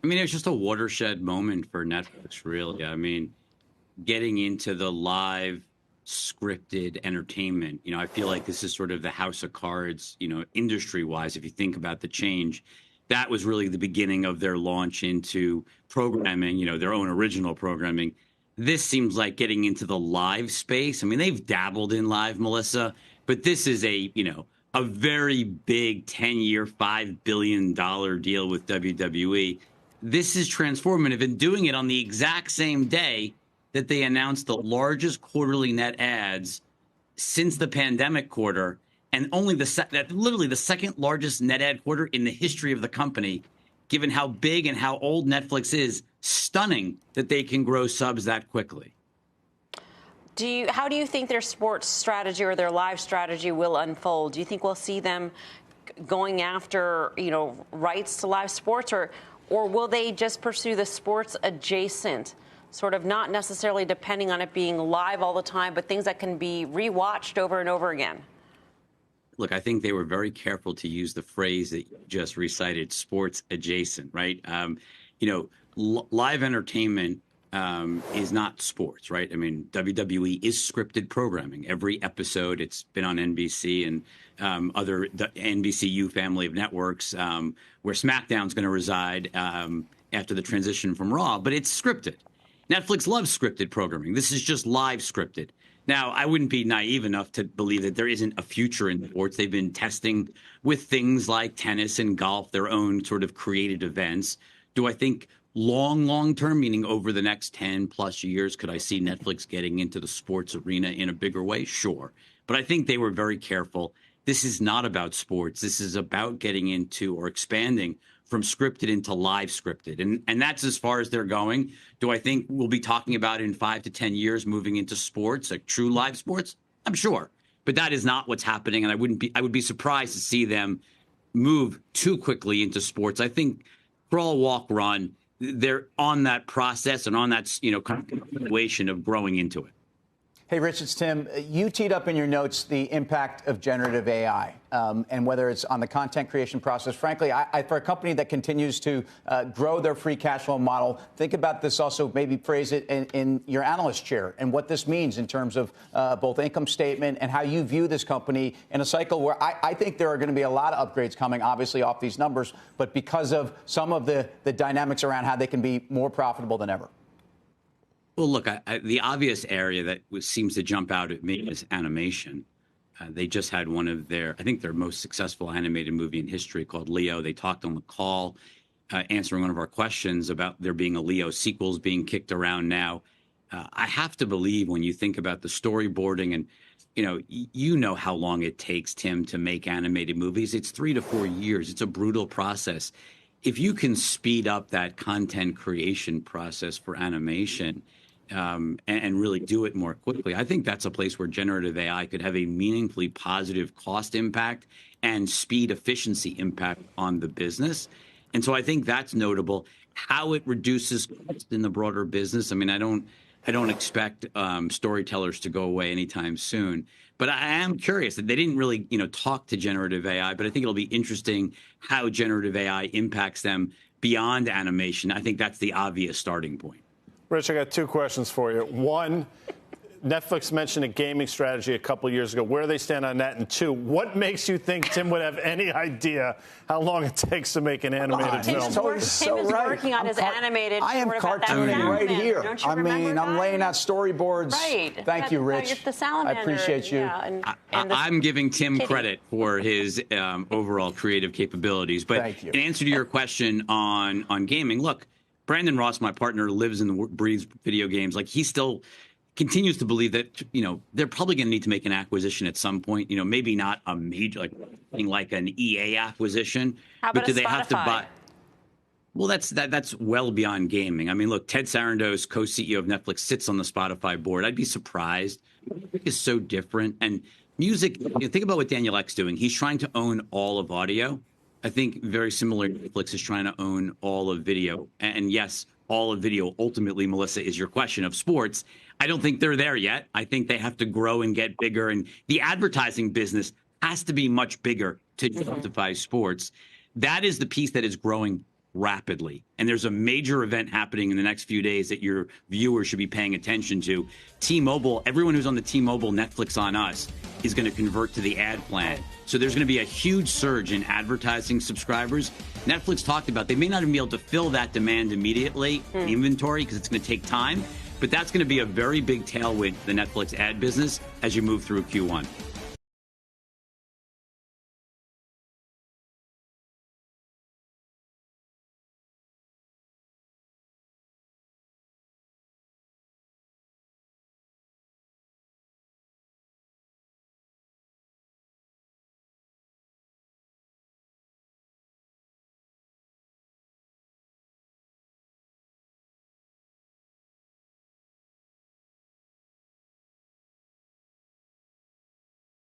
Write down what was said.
I mean, it was just a watershed moment for Netflix, really. I mean, getting into the live scripted entertainment, I feel like this is sort of the house of cards, industry wise. If you think about the change, that was really the beginning of their launch into programming, their own original programming. This seems like getting into the live space. I mean, they've dabbled in live, Melissa, but this is a very big 10-year, $5 billion deal with WWE. This is transformative, and doing it on the exact same day that they announced the largest quarterly net adds since the pandemic quarter, and only literally the second largest net add quarter in the history of the company. Given how big and how old Netflix is, stunning that they can grow subs that quickly. How do you think their sports strategy or their live strategy will unfold? Do you think we'll see them going after, rights to live sports, or will they just pursue the sports adjacent, sort of not necessarily depending on it being live all the time, but things that can be rewatched over and over again? Look, I think they were very careful to use the phrase that you just recited, sports adjacent, right? Live entertainment is not sports, right? I mean, WWE is scripted programming. Every episode, it's been on NBC and the NBCU family of networks, where SmackDown's going to reside after the transition from Raw, but it's scripted. Netflix loves scripted programming. This is just live scripted. Now, I wouldn't be naive enough to believe that there isn't a future in sports. They've been testing with things like tennis and golf, their own sort of created events. Do I think long term, meaning over the next 10 plus years, could I see Netflix getting into the sports arena in a bigger way? Sure. But I think they were very careful. This is not about sports. This is about getting into or expanding from scripted into live scripted. And that's as far as they're going. Do I think we'll be talking about in 5 to 10 years moving into sports, like true live sports? I'm sure. But that is not what's happening. And I would be surprised to see them move too quickly into sports. I think crawl, walk, run, they're on that process and on that, continuation of growing into it. Hey, Rich, it's Tim. You teed up in your notes the impact of generative AI and whether it's on the content creation process. Frankly, for a company that continues to grow their free cash flow model, think about this also, maybe phrase it in your analyst chair and what this means in terms of both income statement and how you view this company in a cycle where I think there are going to be a lot of upgrades coming, obviously, off these numbers, but because of some of the dynamics around how they can be more profitable than ever. Well, look, the obvious area that seems to jump out at me is animation. They just had I think their most successful animated movie in history called Leo. They talked on the call, answering one of our questions about there being a Leo sequels being kicked around now. I have to believe when you think about the storyboarding and, you know how long it takes, Tim, to make animated movies. It's 3 to 4 years. It's a brutal process. If you can speed up that content creation process for animation, and really do it more quickly, I think that's a place where generative AI could have a meaningfully positive cost impact and speed efficiency impact on the business. And so I think that's notable. How it reduces cost in the broader business, I mean, I don't expect storytellers to go away anytime soon. But I am curious that they didn't really, talk to generative AI, but I think it'll be interesting how generative AI impacts them beyond animation. I think that's the obvious starting point. Rich, I got 2 questions for you. One, Netflix mentioned a gaming strategy a couple of years ago. Where do they stand on that? And 2, what makes you think Tim would have any idea how long it takes to make an animated film? Tim is working on his animated. I am cartooning right here. I mean, I'm laying out storyboards. Right. Thank you, Rich. The salamander. I appreciate you. Yeah, I'm giving Tim credit for his overall creative capabilities. But in answer to your question on gaming, look, Brandon Ross, my partner, lives and breathes video games. Like, he still continues to believe that, they're probably going to need to make an acquisition at some point. Maybe not a major, like an EA acquisition. How about but do they Spotify? have to buy? Well, that's well beyond gaming. I mean, look, Ted Sarandos, co-CEO of Netflix, sits on the Spotify board. I'd be surprised. Music is so different. And music, think about what Daniel Ek's doing. He's trying to own all of audio. I think very similar, Netflix is trying to own all of video. And yes, all of video, ultimately, Melissa, is your question of sports. I don't think they're there yet. I think they have to grow and get bigger. And the advertising business has to be much bigger to justify sports. That is the piece that is growing rapidly. And there's a major event happening in the next few days that your viewers should be paying attention to. T-Mobile, everyone who's on the T-Mobile Netflix on Us is going to convert to the ad plan. So there's going to be a huge surge in advertising subscribers. Netflix talked about they may not even be able to fill that demand immediately, inventory, because it's going to take time. But that's going to be a very big tailwind for the Netflix ad business as you move through Q1.